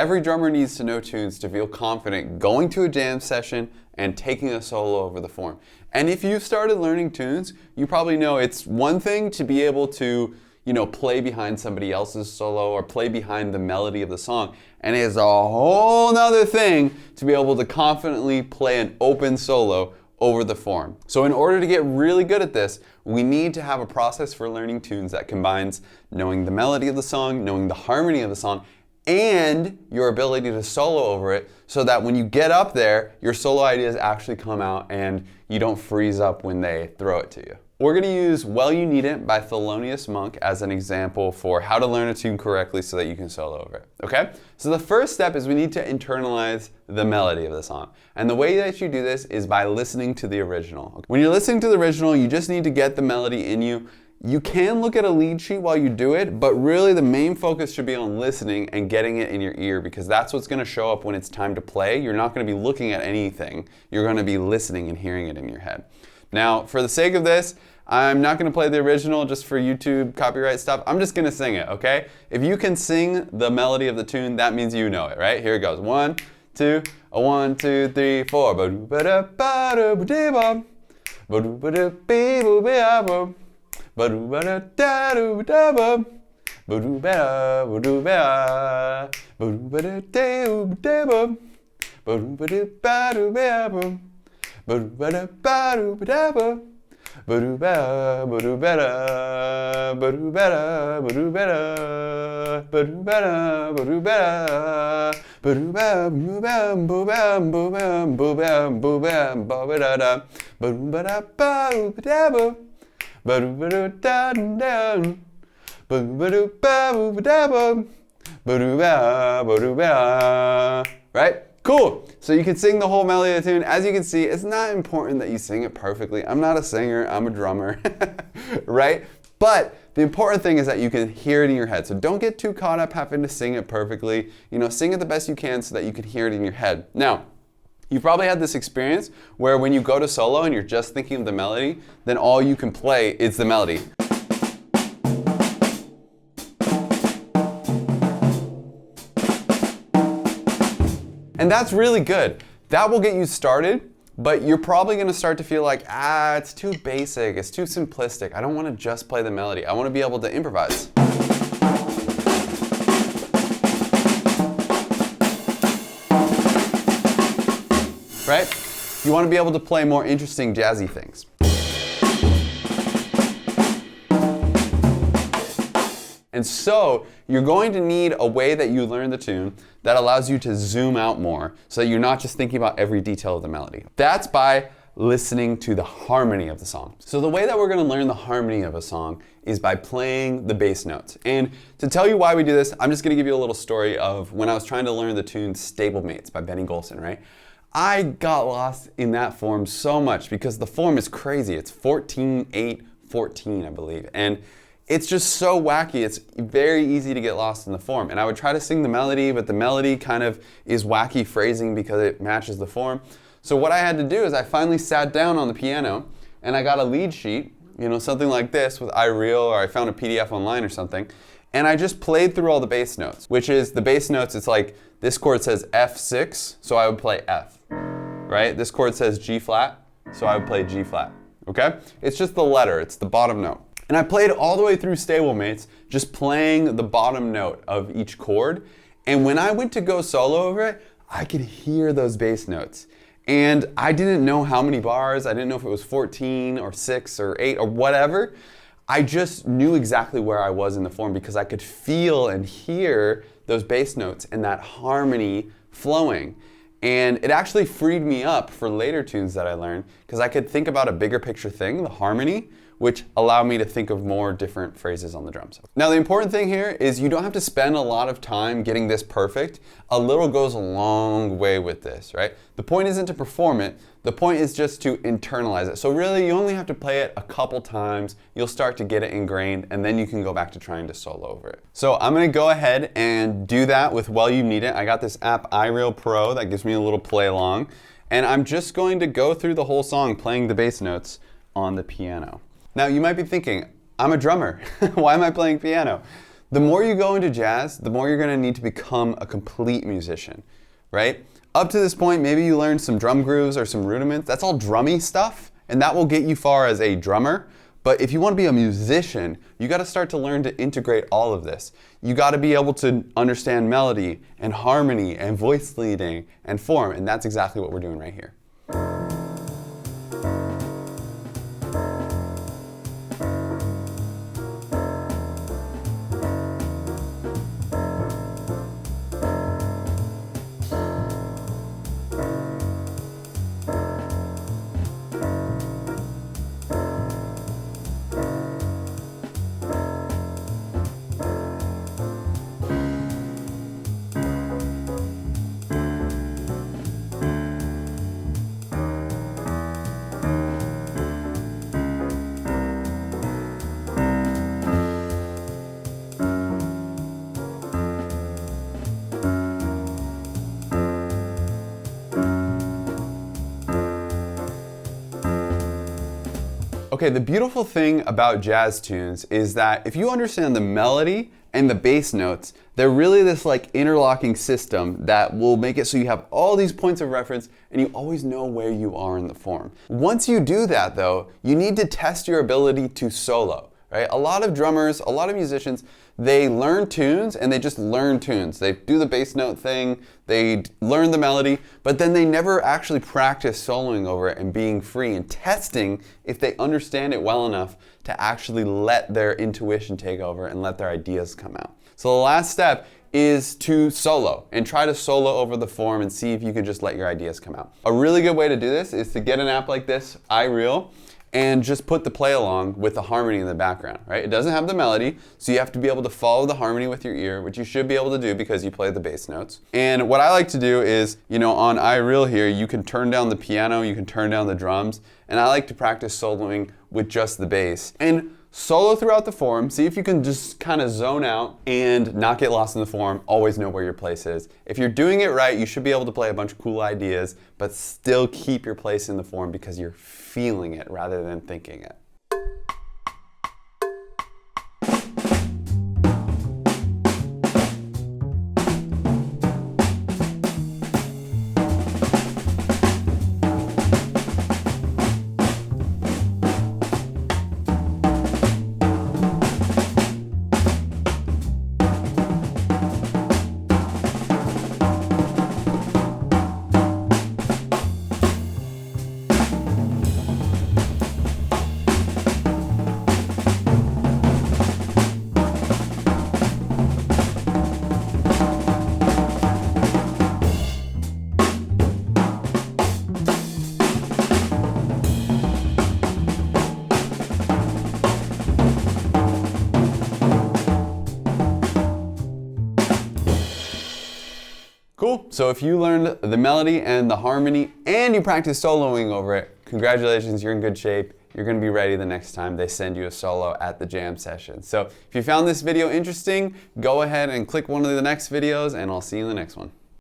every drummer needs to know tunes to feel confident going to a jam session and taking a solo over the form. And if you've started learning tunes, you probably know it's one thing to be able to, play behind somebody else's solo or play behind the melody of the song. And it's a whole nother thing to be able to confidently play an open solo over the form. So in order to get really good at this, we need to have a process for learning tunes that combines knowing the melody of the song, knowing the harmony of the song, and your ability to solo over it, so that when you get up there, your solo ideas actually come out and you don't freeze up when they throw it to you. We're going to use Well You Need It by Thelonious Monk as an example for how to learn a tune correctly so that you can solo over it, okay? So the first step is we need to internalize the melody of the song. And the way that you do this is by listening to the original. When you're listening to the original, you just need to get the melody in you. You can look at a lead sheet while you do it, but really the main focus should be on listening and getting it in your ear, because that's what's going to show up when it's time to play. You're not going to be looking at anything. You're going to be listening and hearing it in your head. Now, for the sake of this, I'm not going to play the original just for YouTube copyright stuff. I'm just going to sing it, okay? If you can sing the melody of the tune, that means you know it, right? Here it goes. 1, 2, 1, 2, 3, 4. Right? Cool. So you can sing the whole melody of the tune. As you can see, it's not important that you sing it perfectly. I'm not a singer, I'm a drummer, right? But the important thing is that you can hear it in your head. So don't get too caught up having to sing it perfectly. Sing it the best you can so that you can hear it in your head. Now, you've probably had this experience where when you go to solo and you're just thinking of the melody, then all you can play is the melody. And that's really good. That will get you started, but you're probably going to start to feel like, it's too basic, it's too simplistic. I don't want to just play the melody. I want to be able to improvise. Right? You want to be able to play more interesting jazzy things. And so you're going to need a way that you learn the tune that allows you to zoom out more so that you're not just thinking about every detail of the melody. That's by listening to the harmony of the song. So the way that we're going to learn the harmony of a song is by playing the bass notes. And to tell you why we do this, I'm just going to give you a little story of when I was trying to learn the tune Stablemates by Benny Golson, right? I got lost in that form so much because the form is crazy. It's 14-8-14, I believe. And it's just so wacky. It's very easy to get lost in the form. And I would try to sing the melody, but the melody kind of is wacky phrasing because it matches the form. So what I had to do is I finally sat down on the piano and I got a lead sheet, something like this with iReal, or I found a PDF online or something. And I just played through all the bass notes, which is the bass notes. It's like this chord says F6, so I would play F, right? This chord says G flat, so I would play G flat, okay? It's just the letter, it's the bottom note. And I played all the way through Stablemates, just playing the bottom note of each chord. And when I went to go solo over it, I could hear those bass notes. And I didn't know how many bars. I didn't know if it was 14 or 6 or 8 or whatever. I just knew exactly where I was in the form because I could feel and hear those bass notes and that harmony flowing. And it actually freed me up for later tunes that I learned because I could think about a bigger picture thing, the harmony, which allowed me to think of more different phrases on the drums. Now the important thing here is you don't have to spend a lot of time getting this perfect. A little goes a long way with this, right? The point isn't to perform it, the point is just to internalize it. So really you only have to play it a couple times, you'll start to get it ingrained, and then you can go back to trying to solo over it. So I'm gonna go ahead and do that with Well You Need It. I got this app iReal Pro that gives me a little play along, and I'm just going to go through the whole song playing the bass notes on the piano. Now you might be thinking, I'm a drummer. Why am I playing piano? The more you go into jazz, the more you're going to need to become a complete musician, right? Up to this point, maybe you learned some drum grooves or some rudiments. That's all drummy stuff, and that will get you far as a drummer. But if you want to be a musician, you got to start to learn to integrate all of this. You got to be able to understand melody and harmony and voice leading and form, and that's exactly what we're doing right here. Okay, the beautiful thing about jazz tunes is that if you understand the melody and the bass notes, they're really this like interlocking system that will make it so you have all these points of reference and you always know where you are in the form. Once you do that though, you need to test your ability to solo, right? A lot of drummers, a lot of musicians, they learn tunes and they just learn tunes. They do the bass note thing, they learn the melody, but then they never actually practice soloing over it and being free and testing if they understand it well enough to actually let their intuition take over and let their ideas come out. So the last step is to solo and try to solo over the form and see if you can just let your ideas come out. A really good way to do this is to get an app like this, iReal, and just put the play along with the harmony in the background, right? It doesn't have the melody, so you have to be able to follow the harmony with your ear, which you should be able to do because you play the bass notes. And what I like to do is, on iReal here, you can turn down the piano, you can turn down the drums, and I like to practice soloing with just the bass. And solo throughout the form, see if you can just kind of zone out and not get lost in the form, always know where your place is. If you're doing it right, you should be able to play a bunch of cool ideas, but still keep your place in the form because you're feeling it rather than thinking it. Cool. So if you learned the melody and the harmony and you practice soloing over it, congratulations, you're in good shape. You're going to be ready the next time they send you a solo at the jam session. So if you found this video interesting, go ahead and click one of the next videos and I'll see you in the next one.